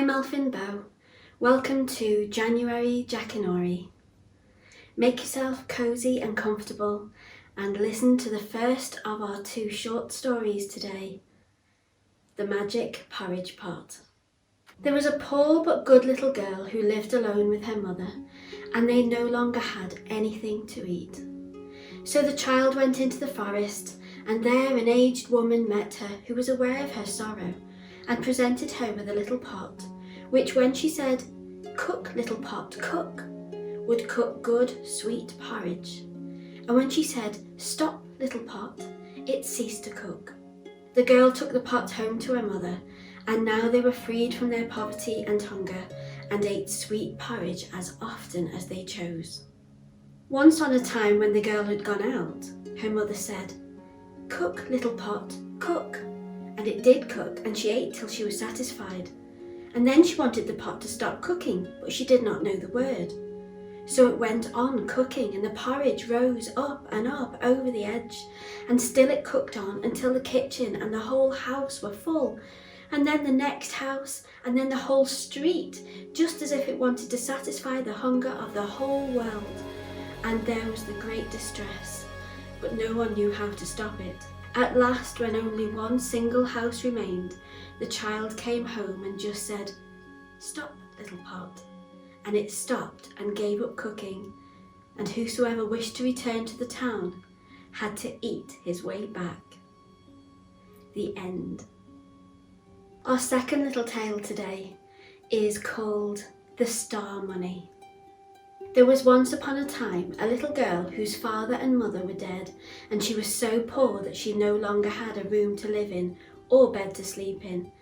I'm Elfin. Welcome to January Jack-a-nory. Make yourself cosy and comfortable and listen to the first of our 2 short stories today, The Magic Porridge Pot. There was a poor but good little girl who lived alone with her mother, and they no longer had anything to eat. So the child went into the forest, and there an aged woman met her who was aware of her sorrow and presented her with a little pot, which when she said, "Cook, little pot, cook," would cook good, sweet porridge. And when she said, "Stop, little pot," it ceased to cook. The girl took the pot home to her mother, and now they were freed from their poverty and hunger and ate sweet porridge as often as they chose. Once on a time when the girl had gone out, her mother said, "Cook, little pot, cook." And it did cook, and she ate till she was satisfied. And then she wanted the pot to stop cooking, but she did not know the word. So it went on cooking, and the porridge rose up and up over the edge, and still it cooked on until the kitchen and the whole house were full, and then the next house, and then the whole street, just as if it wanted to satisfy the hunger of the whole world. And there was the great distress, but no one knew how to stop it. At last, when only one single house remained, the child came home and just said, "Stop, little pot." And it stopped and gave up cooking, and whosoever wished to return to the town had to eat his way back. The end. Our second little tale today is called The Star Money. There was once upon a time a little girl whose father and mother were dead, and she was so poor that she no longer had a room to live in or bed to sleep in,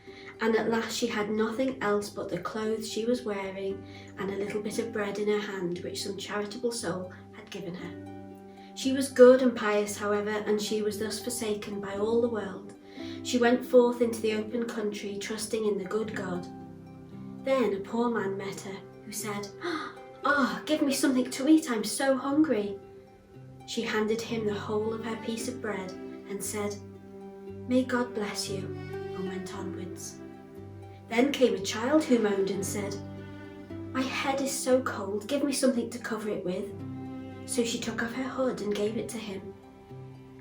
and at last she had nothing else but the clothes she was wearing and a little bit of bread in her hand which some charitable soul had given her. She was good and pious, however, and she was thus forsaken by all the world. She went forth into the open country, trusting in the good God. Then a poor man met her, who said, "Ah, give me something to eat, I'm so hungry." She handed him the whole of her piece of bread and said, "May God bless you," and went onwards. Then came a child who moaned and said, "My head is so cold, give me something to cover it with." So she took off her hood and gave it to him.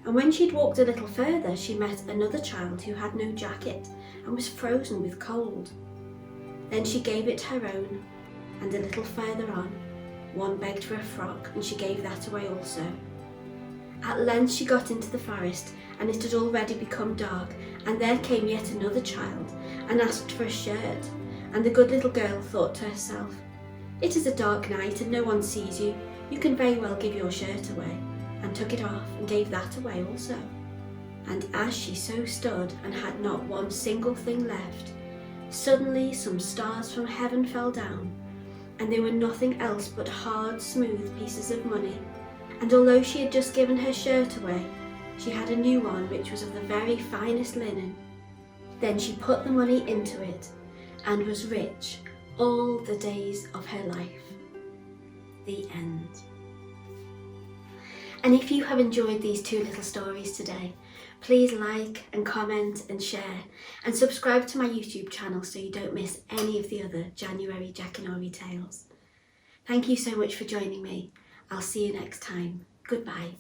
And when she'd walked a little further, she met another child who had no jacket and was frozen with cold. Then she gave it her own, and a little further on, one begged for a frock, and she gave that away also. At length she got into the forest, and it had already become dark, and there came yet another child, and asked for a shirt, and the good little girl thought to herself, "It is a dark night, and no one sees you, you can very well give your shirt away," and took it off, and gave that away also. And as she so stood, and had not one single thing left, suddenly some stars from heaven fell down, and they were nothing else but hard, smooth pieces of money. And although she had just given her shirt away, she had a new one which was of the very finest linen. Then she put the money into it, and was rich all the days of her life. The end. And if you have enjoyed these 2 little stories today, please like and comment and share, and subscribe to my YouTube channel so you don't miss any of the other January Jack-a-nory tales. Thank you so much for joining me. I'll see you next time. Goodbye.